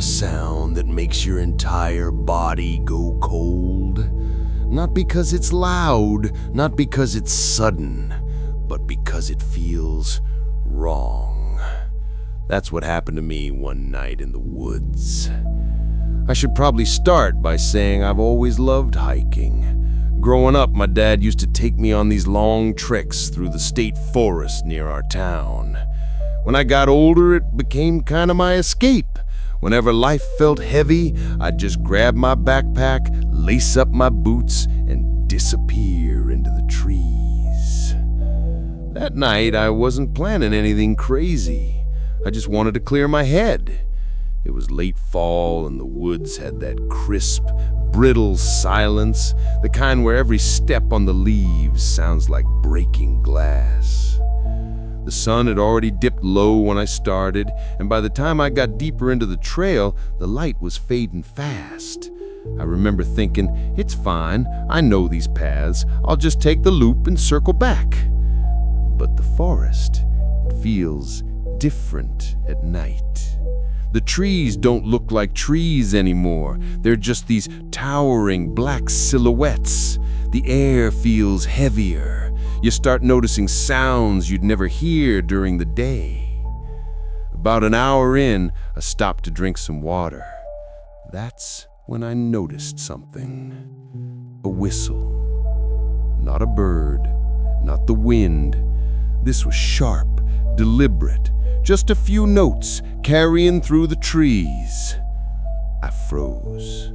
a sound that makes your entire body go cold? Not because it's loud, not because it's sudden, but because it feels wrong. That's what happened to me one night in the woods. I should probably start by saying I've always loved hiking. Growing up, my dad used to take me on these long treks through the state forest near our town. When I got older, it became kind of my escape. Whenever life felt heavy, I'd just grab my backpack, lace up my boots, and disappear into the trees. That night, I wasn't planning anything crazy. I just wanted to clear my head. It was late fall, and the woods had that crisp, brittle silence, the kind where every step on the leaves sounds like breaking glass. The sun had already dipped low when I started, and by the time I got deeper into the trail, the light was fading fast. I remember thinking, it's fine, I know these paths, I'll just take the loop and circle back. But the forest, it feels different at night. The trees don't look like trees anymore. They're just these towering black silhouettes. The air feels heavier. You start noticing sounds you'd never hear during the day. About an hour in, I stopped to drink some water. That's when I noticed something. A whistle. Not a bird, not the wind. This was sharp, deliberate. Just a few notes carrying through the trees. I froze.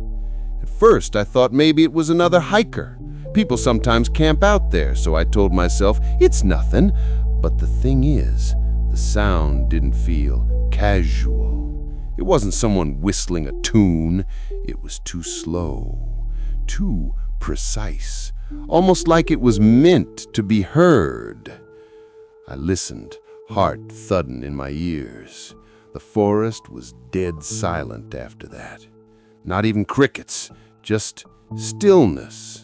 At first, I thought maybe it was another hiker. People sometimes camp out there, so I told myself, it's nothing. But the thing is, the sound didn't feel casual. It wasn't someone whistling a tune. It was too slow, too precise, almost like it was meant to be heard. I listened, heart thudding in my ears. The forest was dead silent after that. Not even crickets, just stillness.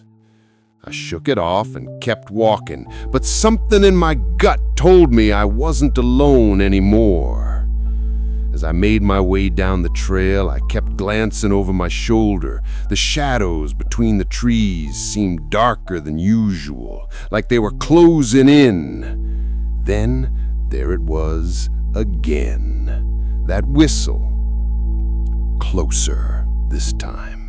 I shook it off and kept walking, but something in my gut told me I wasn't alone anymore. As I made my way down the trail, I kept glancing over my shoulder. The shadows between the trees seemed darker than usual, like they were closing in. Then there it was again. That whistle. Closer this time.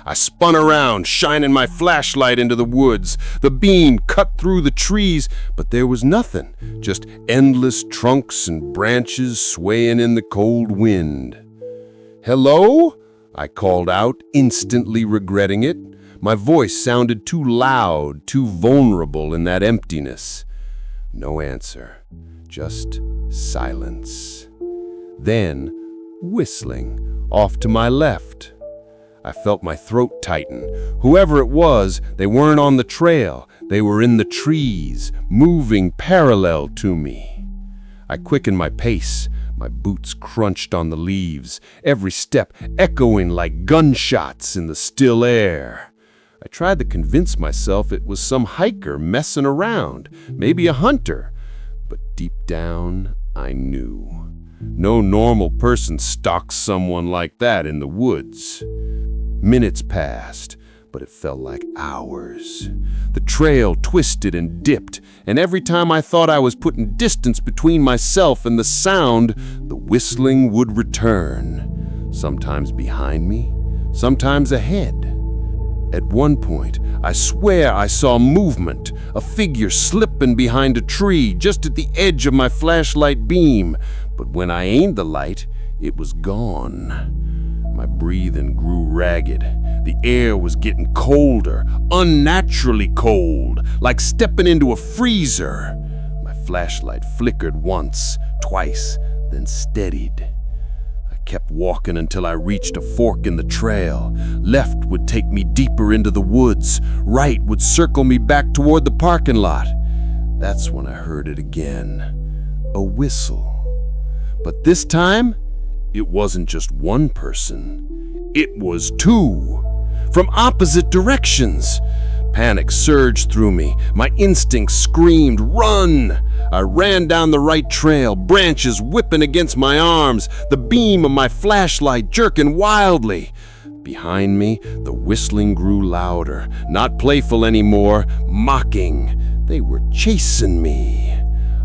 I spun around, shining my flashlight into the woods. The beam cut through the trees, but there was nothing. Just endless trunks and branches swaying in the cold wind. "Hello?" I called out, instantly regretting it. My voice sounded too loud, too vulnerable in that emptiness. No answer. Just silence. Then, whistling, off to my left. I felt my throat tighten. Whoever it was, they weren't on the trail. They were in the trees, moving parallel to me. I quickened my pace. My boots crunched on the leaves, every step echoing like gunshots in the still air. I tried to convince myself it was some hiker messing around, maybe a hunter. But deep down, I knew. No normal person stalks someone like that in the woods. Minutes passed, but it felt like hours. The trail twisted and dipped, and every time I thought I was putting distance between myself and the sound, the whistling would return. Sometimes behind me, sometimes ahead. At one point, I swear I saw movement, a figure slipping behind a tree just at the edge of my flashlight beam. But when I aimed the light, it was gone. My breathing grew ragged. The air was getting colder, unnaturally cold, like stepping into a freezer. My flashlight flickered once, twice, then steadied. I kept walking until I reached a fork in the trail. Left would take me deeper into the woods. Right would circle me back toward the parking lot. That's when I heard it again. A whistle. But this time, it wasn't just one person. It was two. From opposite directions. Panic surged through me. My instincts screamed, "Run!" I ran down the right trail, branches whipping against my arms, the beam of my flashlight jerking wildly. Behind me, the whistling grew louder, not playful anymore, mocking. They were chasing me.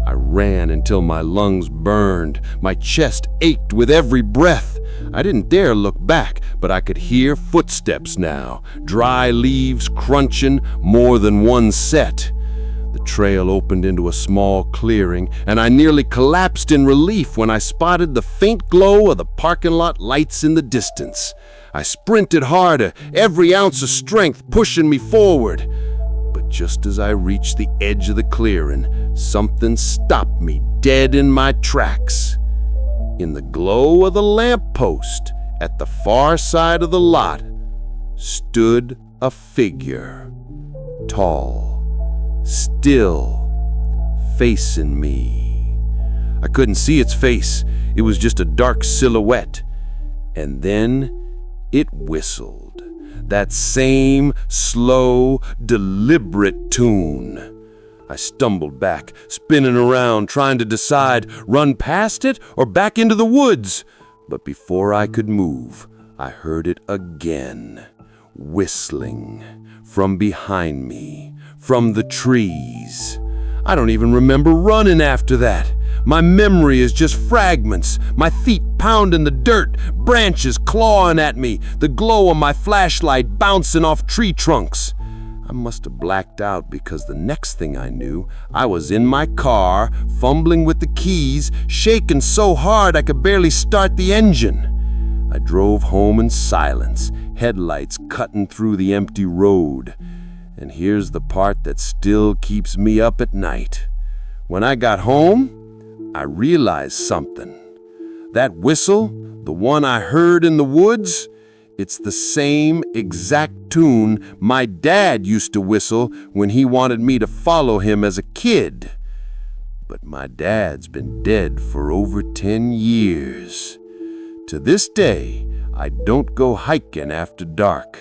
I ran until my lungs burned. My chest ached with every breath. I didn't dare look back, but I could hear footsteps now, dry leaves crunching, more than one set. The trail opened into a small clearing, and I nearly collapsed in relief when I spotted the faint glow of the parking lot lights in the distance. I sprinted harder, every ounce of strength pushing me forward. But just as I reached the edge of the clearing, something stopped me dead in my tracks. In the glow of the lamppost at the far side of the lot stood a figure, tall, still, facing me. I couldn't see its face. It was just a dark silhouette. And then it whistled. That same slow, deliberate tune. I stumbled back, spinning around, trying to decide, run past it or back into the woods. But before I could move, I heard it again, whistling from behind me, from the trees. I don't even remember running after that. My memory is just fragments, my feet pounding the dirt, branches clawing at me, the glow of my flashlight bouncing off tree trunks. I must have blacked out because the next thing I knew, I was in my car, fumbling with the keys, shaking so hard I could barely start the engine. I drove home in silence, headlights cutting through the empty road. And here's the part that still keeps me up at night. When I got home, I realized something. That whistle, the one I heard in the woods, it's the same exact tune my dad used to whistle when he wanted me to follow him as a kid. But my dad's been dead for over 10 years. To this day, I don't go hiking after dark.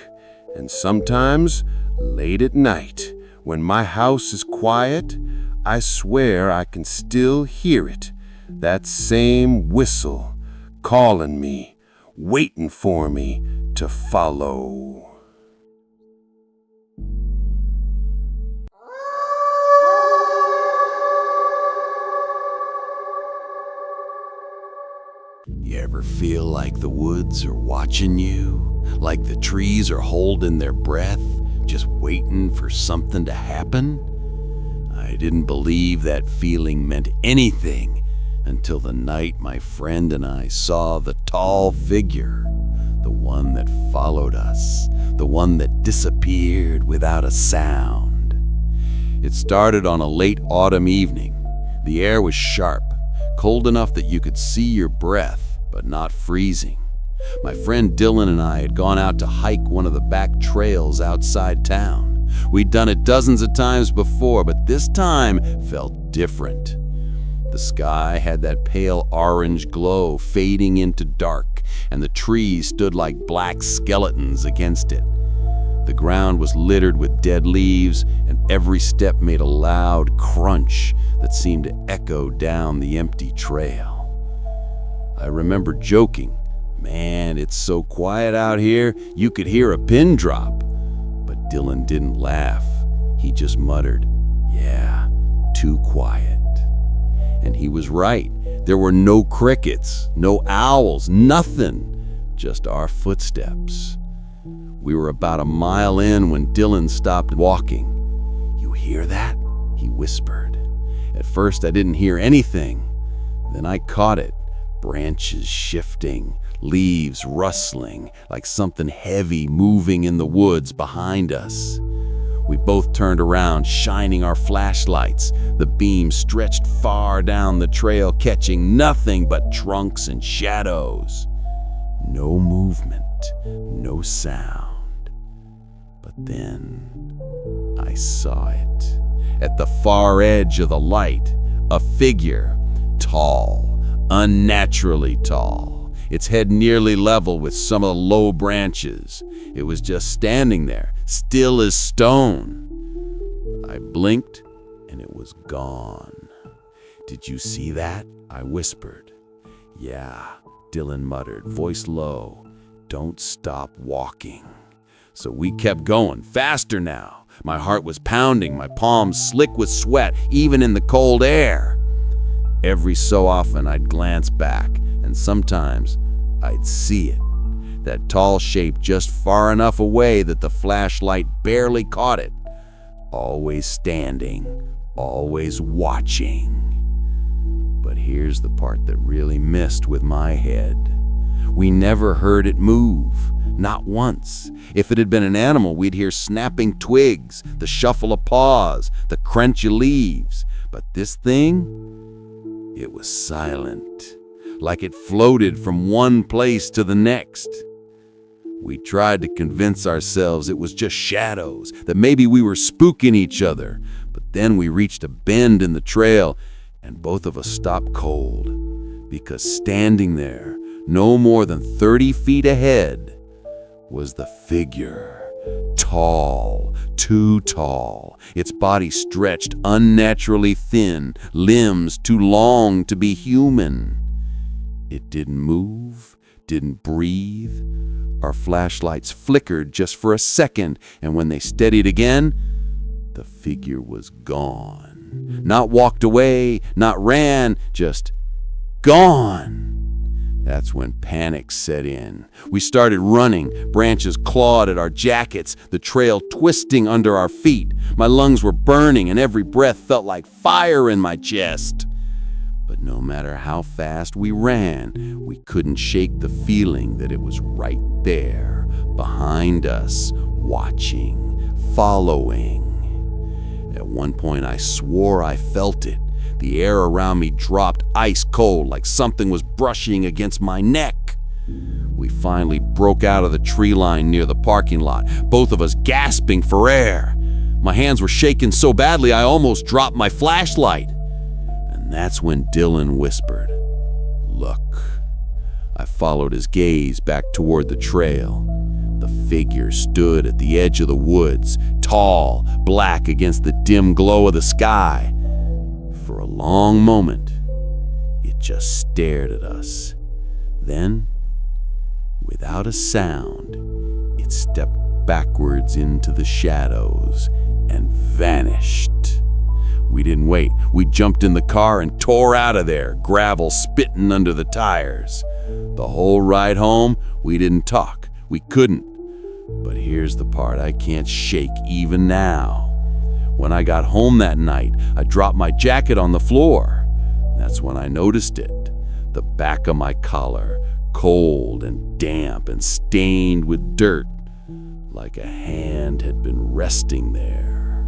And sometimes, late at night, when my house is quiet, I swear I can still hear it. That same whistle, calling me, waiting for me to follow. You ever feel like the woods are watching you? Like the trees are holding their breath, just waiting for something to happen? I didn't believe that feeling meant anything until the night my friend and I saw the tall figure, the one that followed us, the one that disappeared without a sound. It started on a late autumn evening. The air was sharp, cold enough that you could see your breath, but not freezing. My friend Dylan and I had gone out to hike one of the back trails outside town. We'd done it dozens of times before, but this time felt different. The sky had that pale orange glow fading into dark, and the trees stood like black skeletons against it. The ground was littered with dead leaves, and every step made a loud crunch that seemed to echo down the empty trail. I remember joking, "Man, it's so quiet out here, you could hear a pin drop." But Dylan didn't laugh. He just muttered, "Yeah, too quiet." And he was right. There were no crickets, no owls, nothing, just our footsteps. We were about a mile in when Dylan stopped walking. "You hear that?" he whispered. At first I didn't hear anything. Then I caught it, branches shifting, leaves rustling, like something heavy moving in the woods behind us. We both turned around, shining our flashlights. The beam stretched far down the trail, catching nothing but trunks and shadows. No movement, no sound. But then I saw it. At the far edge of the light, a figure, tall, unnaturally tall, its head nearly level with some of the low branches. It was just standing there, still as stone. blinked, and it was gone. "Did you see that?" I whispered. "Yeah," Dylan muttered, voice low. "Don't stop walking." So we kept going, faster now. My heart was pounding, my palms slick with sweat, even in the cold air. Every so often I'd glance back, and sometimes I'd see it. That tall shape just far enough away that the flashlight barely caught it. Always standing, always watching. But here's the part that really messed with my head. We never heard it move, not once. If it had been an animal, we'd hear snapping twigs, the shuffle of paws, the crunch of leaves. But this thing, it was silent, like it floated from one place to the next. We tried to convince ourselves it was just shadows, that maybe we were spooking each other. But then we reached a bend in the trail, and both of us stopped cold, because standing there, no more than 30 feet ahead, was the figure. Tall, too tall, its body stretched unnaturally thin, limbs too long to be human. It didn't move, didn't breathe. Our flashlights flickered just for a second, and when they steadied again, the figure was gone. Not walked away, not ran, just gone. That's when panic set in. We started running, branches clawed at our jackets, the trail twisting under our feet. My lungs were burning, and every breath felt like fire in my chest. But no matter how fast we ran, we couldn't shake the feeling that it was right there, behind us, watching, following. At one point, I swore I felt it. The air around me dropped ice cold, like something was brushing against my neck. We finally broke out of the tree line near the parking lot, both of us gasping for air. My hands were shaking so badly I almost dropped my flashlight. And that's when Dylan whispered, "Look." I followed his gaze back toward the trail. The figure stood at the edge of the woods, tall, black against the dim glow of the sky. For a long moment, it just stared at us. Then, without a sound, it stepped backwards into the shadows and vanished. We didn't wait. We jumped in the car and tore out of there, gravel spitting under the tires. The whole ride home, we didn't talk. We couldn't. But here's the part I can't shake even now. When I got home that night, I dropped my jacket on the floor. That's when I noticed it. The back of my collar, cold and damp and stained with dirt, like a hand had been resting there.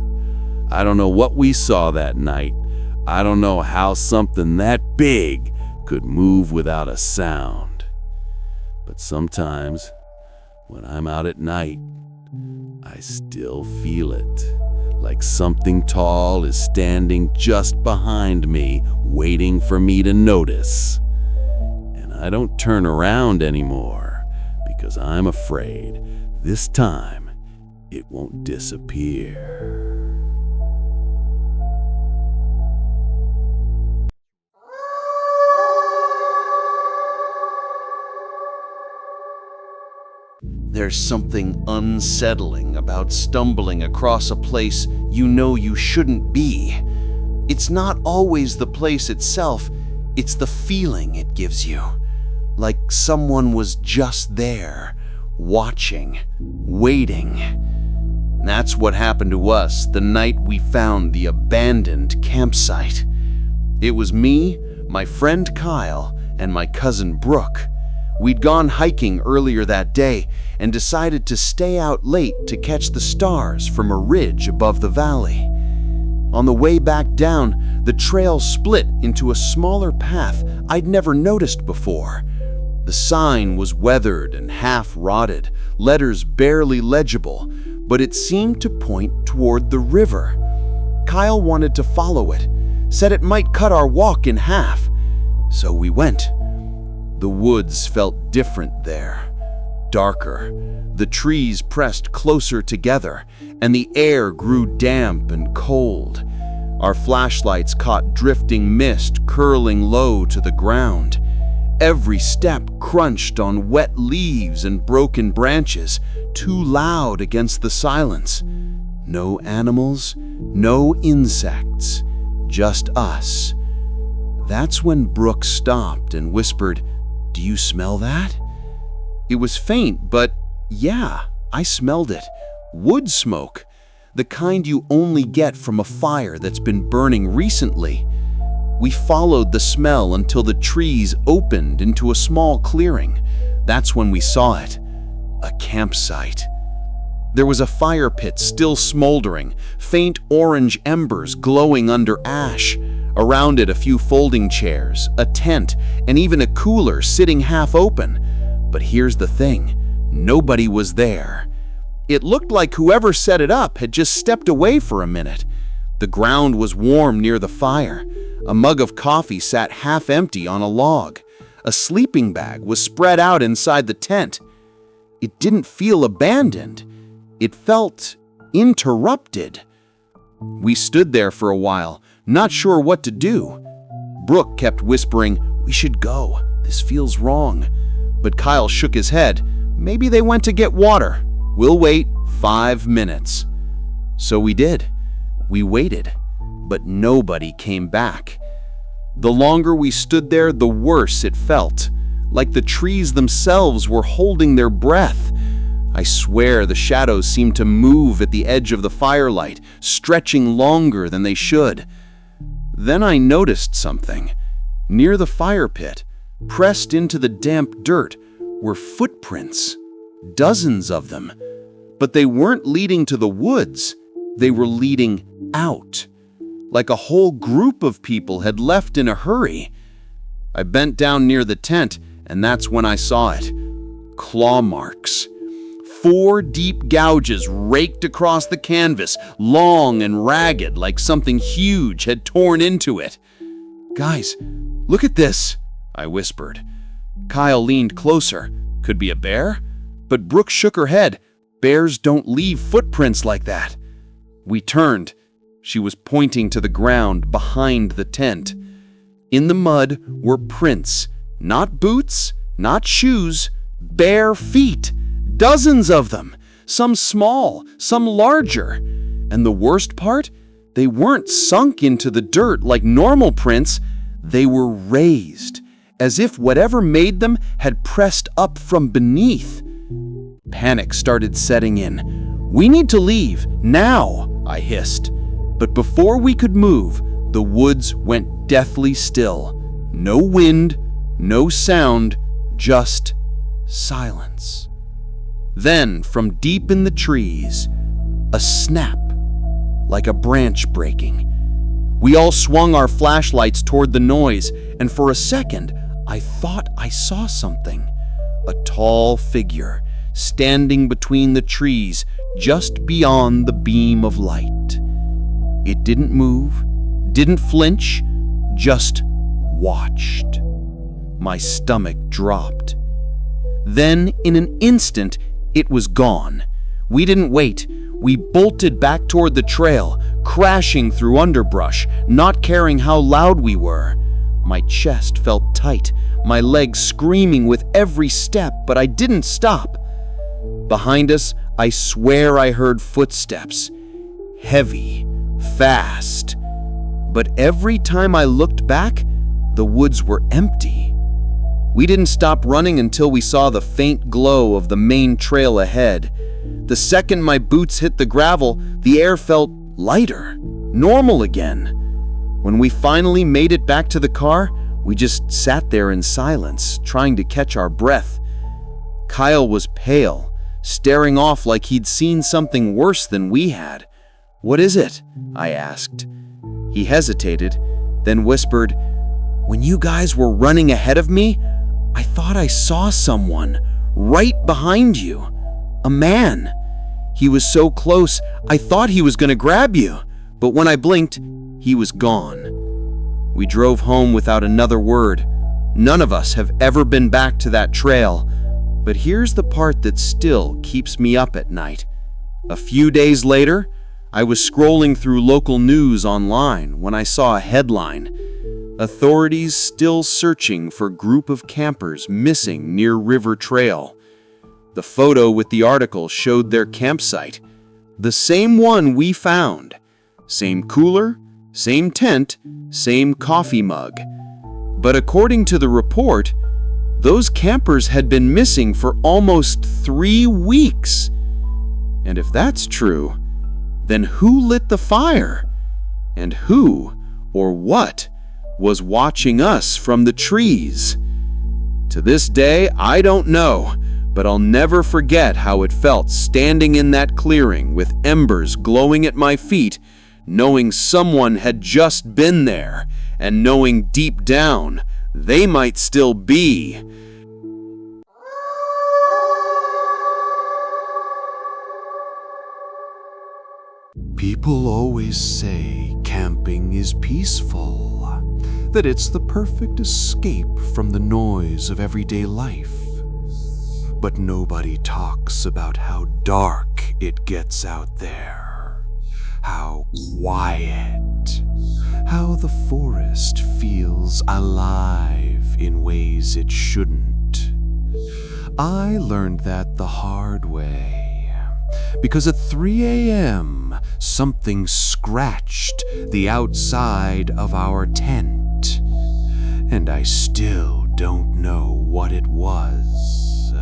I don't know what we saw that night. I don't know how something that big could move without a sound. But sometimes, when I'm out at night, I still feel it. Like something tall is standing just behind me, waiting for me to notice. And I don't turn around anymore, because I'm afraid this time it won't disappear. There's something unsettling about stumbling across a place you know you shouldn't be. It's not always the place itself, it's the feeling it gives you. Like someone was just there, watching, waiting. That's what happened to us the night we found the abandoned campsite. It was me, my friend Kyle, and my cousin Brooke. We'd gone hiking earlier that day and decided to stay out late to catch the stars from a ridge above the valley. On the way back down, the trail split into a smaller path I'd never noticed before. The sign was weathered and half-rotted, letters barely legible, but it seemed to point toward the river. Kyle wanted to follow it, said it might cut our walk in half. So we went. The woods felt different there. darker. The trees pressed closer together, and the air grew damp and cold. Our flashlights caught drifting mist curling low to the ground. Every step crunched on wet leaves and broken branches, too loud against the silence. No animals, no insects, just us. That's when Brooke stopped and whispered, "Do you smell that?" It was faint, but yeah, I smelled it. Wood smoke, the kind you only get from a fire that's been burning recently. We followed the smell until the trees opened into a small clearing. That's when we saw it. A campsite. There was a fire pit still smoldering, faint orange embers glowing under ash. Around it, a few folding chairs, a tent, and even a cooler sitting half open. But here's the thing, nobody was there. It looked like whoever set it up had just stepped away for a minute. The ground was warm near the fire. A mug of coffee sat half empty on a log. A sleeping bag was spread out inside the tent. It didn't feel abandoned. It felt interrupted. We stood there for a while, not sure what to do. Brooke kept whispering, "We should go. This feels wrong." But Kyle shook his head. "Maybe they went to get water. We'll wait 5 minutes." So we did. We waited, but nobody came back. The longer we stood there, the worse it felt, like the trees themselves were holding their breath. I swear the shadows seemed to move at the edge of the firelight, stretching longer than they should. Then I noticed something. Near the fire pit, pressed into the damp dirt, were footprints. Dozens of them. But they weren't leading to the woods. They were leading out. Like a whole group of people had left in a hurry. I bent down near the tent, and that's when I saw it. Claw marks. 4 deep gouges raked across the canvas, long and ragged like something huge had torn into it. "Guys, look at this," I whispered. Kyle leaned closer. Could be a bear? But Brooke shook her head. Bears don't leave footprints like that. We turned. She was pointing to the ground behind the tent. In the mud were prints. Not boots, not shoes, bare feet. Dozens of them. Some small, some larger. And the worst part? They weren't sunk into the dirt like normal prints. They were raised, as if whatever made them had pressed up from beneath. Panic started setting in. "We need to leave, now," I hissed. But before we could move, the woods went deathly still. No wind, no sound, just silence. Then, from deep in the trees, a snap, like a branch breaking. We all swung our flashlights toward the noise, and for a second, I thought I saw something. A tall figure, standing between the trees, just beyond the beam of light. It didn't move, didn't flinch, just watched. My stomach dropped. Then, in an instant, it was gone. We didn't wait. We bolted back toward the trail, crashing through underbrush, not caring how loud we were. My chest felt tight, my legs screaming with every step, but I didn't stop. Behind us, I swear I heard footsteps. Heavy, fast. But every time I looked back, the woods were empty. We didn't stop running until we saw the faint glow of the main trail ahead. The second my boots hit the gravel, the air felt lighter, normal again. When we finally made it back to the car, we just sat there in silence, trying to catch our breath. Kyle was pale, staring off like he'd seen something worse than we had. "What is it?" I asked. He hesitated, then whispered, "When you guys were running ahead of me, I thought I saw someone right behind you. A man. He was so close, I thought he was going to grab you. But when I blinked, he was gone." We drove home without another word. None of us have ever been back to that trail. But here's the part that still keeps me up at night. A few days later, I was scrolling through local news online when I saw a headline: "Authorities still searching for group of campers missing near River Trail." The photo with the article showed their campsite, the same one we found. Same cooler, same tent, same coffee mug. But according to the report, those campers had been missing for almost 3 weeks. And if that's true, then who lit the fire? And who, or what, was watching us from the trees? To this day, I don't know, but I'll never forget how it felt standing in that clearing with embers glowing at my feet, knowing someone had just been there, and knowing deep down they might still be. People always say camping is peaceful, that it's the perfect escape from the noise of everyday life. But nobody talks about how dark it gets out there, how quiet, how the forest feels alive in ways it shouldn't. I learned that the hard way, because at 3 a.m., something scratched the outside of our tent, and I still don't know what it was.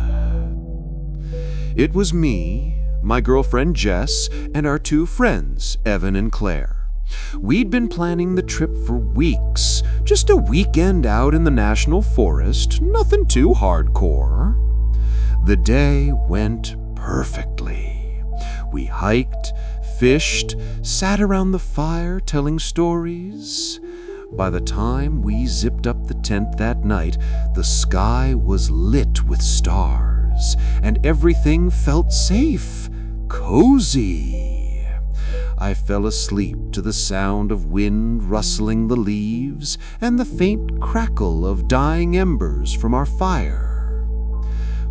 It was me, my girlfriend Jess, and our 2 friends, Evan and Claire. We'd been planning the trip for weeks, just a weekend out in the national forest, nothing too hardcore. The day went perfectly. We hiked, fished, sat around the fire telling stories. By the time we zipped up the tent that night, the sky was lit with stars, and everything felt safe, cozy. I fell asleep to the sound of wind rustling the leaves and the faint crackle of dying embers from our fire.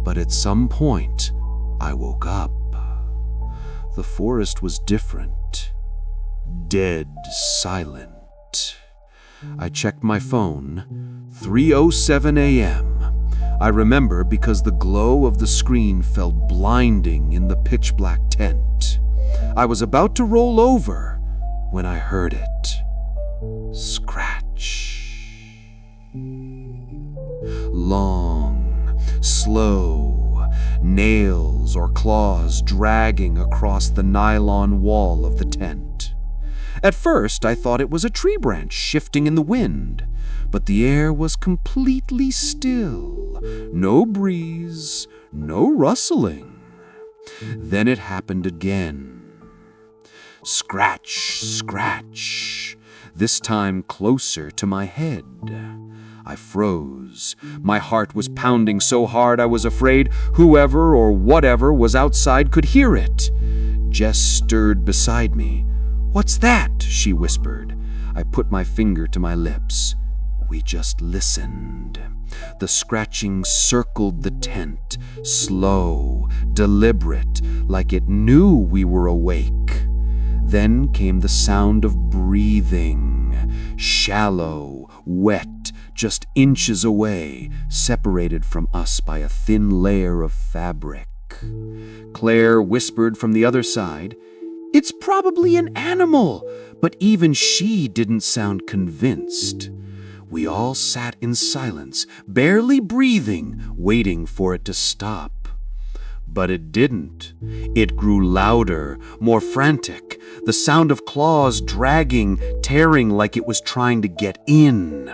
But at some point, I woke up. The forest was different, dead silent. I checked my phone, 3:07 a.m. I remember because the glow of the screen felt blinding in the pitch-black tent. I was about to roll over when I heard it. Scratch. Long, slow, nails or claws dragging across the nylon wall of the tent. At first, I thought it was a tree branch shifting in the wind, but the air was completely still. No breeze, no rustling. Then it happened again. Scratch, scratch, this time closer to my head. I froze. My heart was pounding so hard I was afraid whoever or whatever was outside could hear it. Jess stirred beside me. "What's that?" she whispered. I put my finger to my lips. We just listened. The scratching circled the tent, slow, deliberate, like it knew we were awake. Then came the sound of breathing, shallow, wet, just inches away, separated from us by a thin layer of fabric. Claire whispered from the other side, "It's probably an animal," but even she didn't sound convinced. We all sat in silence, barely breathing, waiting for it to stop. But it didn't. It grew louder, more frantic, the sound of claws dragging, tearing like it was trying to get in.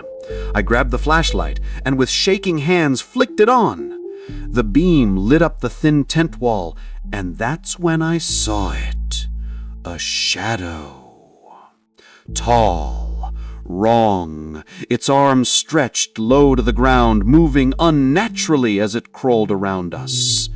I grabbed the flashlight and with shaking hands flicked it on. The beam lit up the thin tent wall, and that's when I saw it. A shadow. Tall, wrong, its arms stretched low to the ground, moving unnaturally as it crawled around us.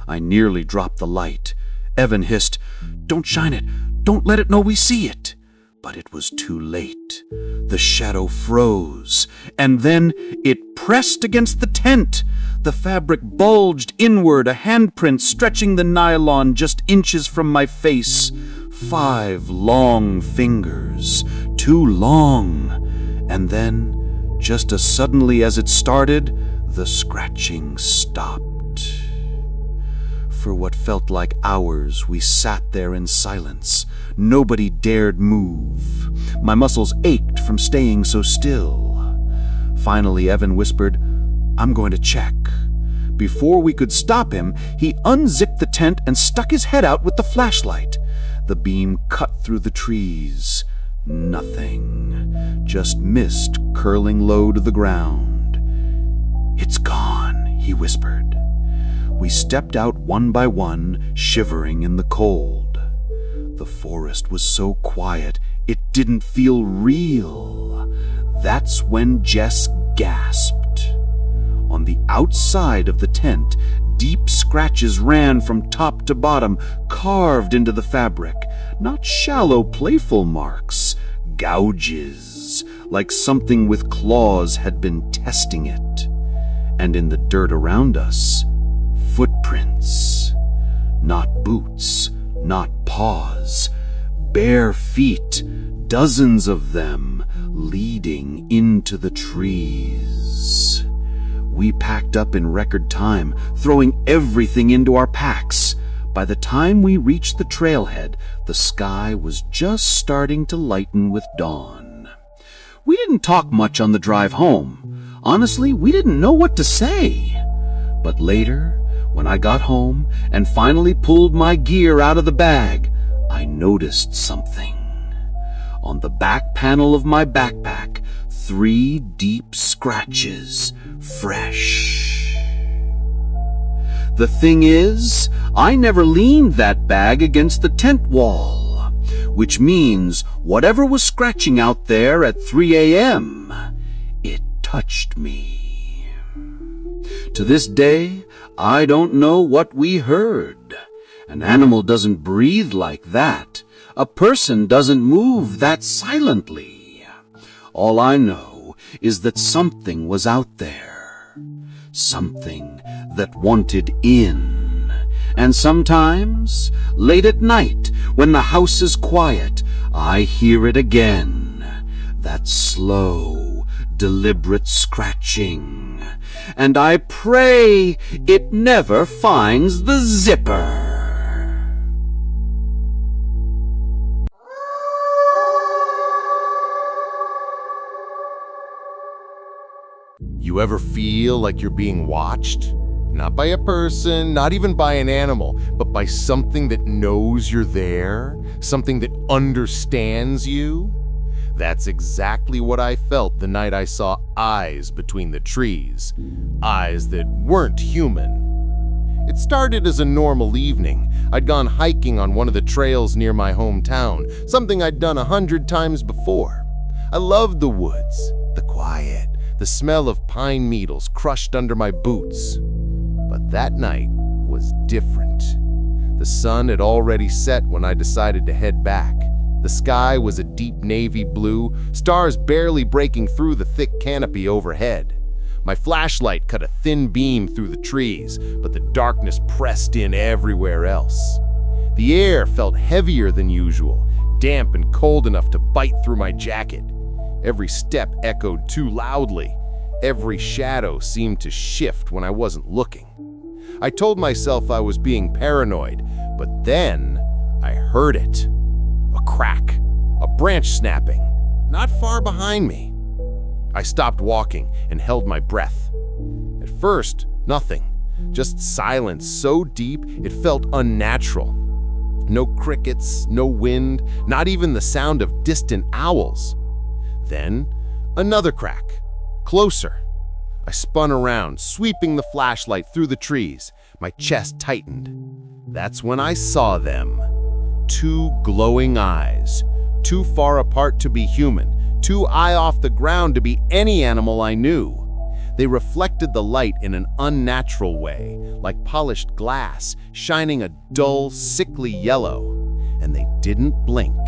I nearly dropped the light. Evan hissed, "Don't shine it. Don't let it know we see it." But it was too late. The shadow froze, and then it pressed against the tent. The fabric bulged inward, a handprint stretching the nylon just inches from my face. 5 long fingers, too long. And then, just as suddenly as it started, the scratching stopped. For what felt like hours, we sat there in silence. Nobody dared move. My muscles ached from staying so still. Finally, Evan whispered, "I'm going to check." Before we could stop him, he unzipped the tent and stuck his head out with the flashlight. The beam cut through the trees. Nothing. Just mist curling low to the ground. "It's gone," he whispered. We stepped out one by one, shivering in the cold. The forest was so quiet, it didn't feel real. That's when Jess gasped. On the outside of the tent, deep scratches ran from top to bottom, carved into the fabric. Not shallow, playful marks, gouges, like something with claws had been testing it. And in the dirt around us, footprints. Not boots, not paws, bare feet, dozens of them, leading into the trees. We packed up in record time, throwing everything into our packs. By the time we reached the trailhead, the sky was just starting to lighten with dawn. We didn't talk much on the drive home. Honestly, we didn't know what to say. But later, when I got home and finally pulled my gear out of the bag, I noticed something. On the back panel of my backpack, 3 deep scratches, fresh. The thing is, I never leaned that bag against the tent wall, which means whatever was scratching out there at 3 a.m., it touched me. To this day, I don't know what we heard. An animal doesn't breathe like that. A person doesn't move that silently. All I know is that something was out there. Something that wanted in. And sometimes, late at night, when the house is quiet, I hear it again. That slow, deliberate scratching. And I pray it never finds the zipper. You ever feel like you're being watched? Not by a person, not even by an animal, but by something that knows you're there, something that understands you? That's exactly what I felt the night I saw eyes between the trees, eyes that weren't human. It started as a normal evening. I'd gone hiking on one of the trails near my hometown, something I'd done 100 times before. I loved the woods, the quiet, the smell of pine needles crushed under my boots. But that night was different. The sun had already set when I decided to head back. The sky was a deep navy blue, stars barely breaking through the thick canopy overhead. My flashlight cut a thin beam through the trees, but the darkness pressed in everywhere else. The air felt heavier than usual, damp and cold enough to bite through my jacket. Every step echoed too loudly. Every shadow seemed to shift when I wasn't looking. I told myself I was being paranoid, but then I heard it. A crack, a branch snapping, not far behind me. I stopped walking and held my breath. At first, nothing, just silence so deep it felt unnatural. No crickets, no wind, not even the sound of distant owls. Then, another crack, closer. I spun around, sweeping the flashlight through the trees. My chest tightened. That's when I saw them. 2 glowing eyes, too far apart to be human, too high off the ground to be any animal I knew. They reflected the light in an unnatural way, like polished glass, shining a dull, sickly yellow. And they didn't blink.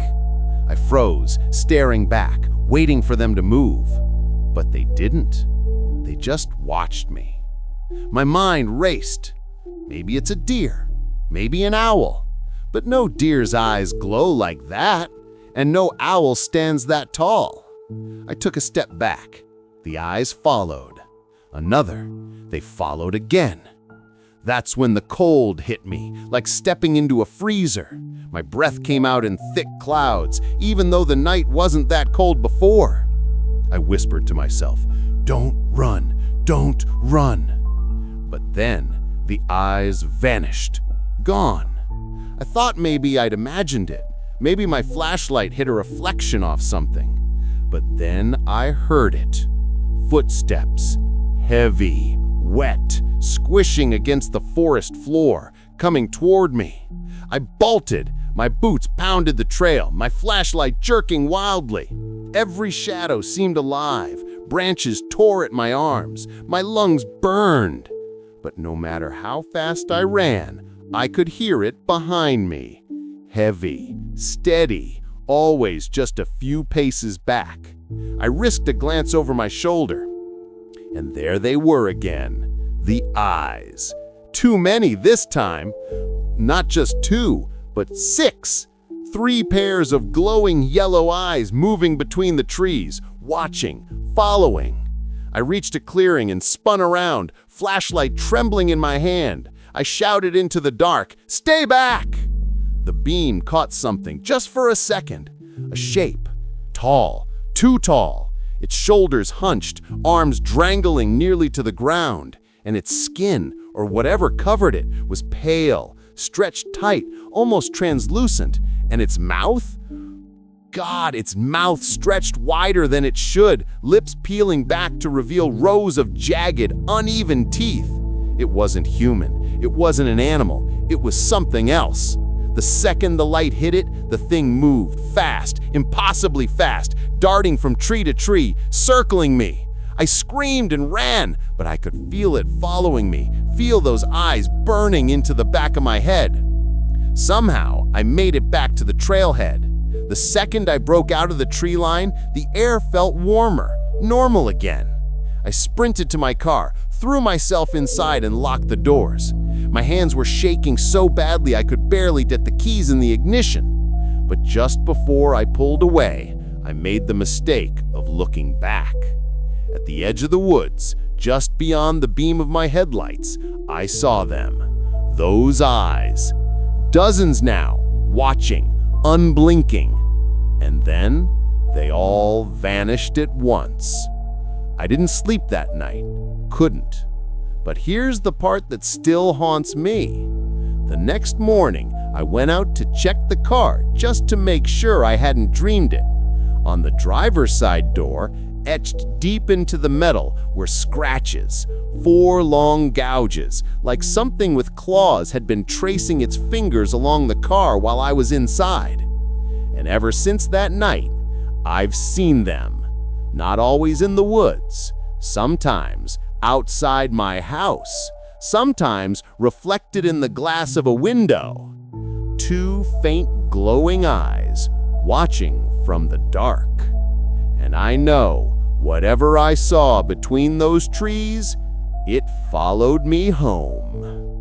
I froze, staring back, waiting for them to move. But they didn't. They just watched me. My mind raced. Maybe it's a deer, maybe an owl, but no deer's eyes glow like that, and no owl stands that tall. I took a step back. The eyes followed. Another. They followed again. That's when the cold hit me, like stepping into a freezer. My breath came out in thick clouds, even though the night wasn't that cold before. I whispered to myself, "Don't run, don't run." But then the eyes vanished, gone. I thought maybe I'd imagined it. Maybe my flashlight hit a reflection off something. But then I heard it. Footsteps, heavy, wet, squishing against the forest floor, coming toward me. I bolted. My boots pounded the trail, my flashlight jerking wildly. Every shadow seemed alive. Branches tore at my arms. My lungs burned. But no matter how fast I ran, I could hear it behind me. Heavy, steady, always just a few paces back. I risked a glance over my shoulder. And there they were again. The eyes. Too many this time. Not just two, but 6. 3 pairs of glowing yellow eyes moving between the trees, watching, following. I reached a clearing and spun around, flashlight trembling in my hand. I shouted into the dark, "Stay back!" The beam caught something just for a second. A shape. Tall. Too tall. Its shoulders hunched, arms drangling nearly to the ground. And its skin, or whatever covered it, was pale, stretched tight, almost translucent. And its mouth? God, its mouth stretched wider than it should, lips peeling back to reveal rows of jagged, uneven teeth. It wasn't human. It wasn't an animal. It was something else. The second the light hit it, the thing moved, fast, impossibly fast, darting from tree to tree, circling me. I screamed and ran, but I could feel it following me, feel those eyes burning into the back of my head. Somehow, I made it back to the trailhead. The second I broke out of the tree line, the air felt warmer, normal again. I sprinted to my car, threw myself inside and locked the doors. My hands were shaking so badly I could barely get the keys in the ignition. But just before I pulled away, I made the mistake of looking back. At the edge of the woods, just beyond the beam of my headlights, I saw them. Those eyes. Dozens now, watching, unblinking. And then they all vanished at once. I didn't sleep that night. Couldn't. But here's the part that still haunts me. The next morning, I went out to check the car just to make sure I hadn't dreamed it. On the driver's side door, etched deep into the metal, were scratches, 4 long gouges, like something with claws had been tracing its fingers along the car while I was inside. And ever since that night, I've seen them. Not always in the woods, sometimes outside my house, sometimes reflected in the glass of a window. 2 faint glowing eyes watching from the dark. And I know, whatever I saw between those trees, it followed me home.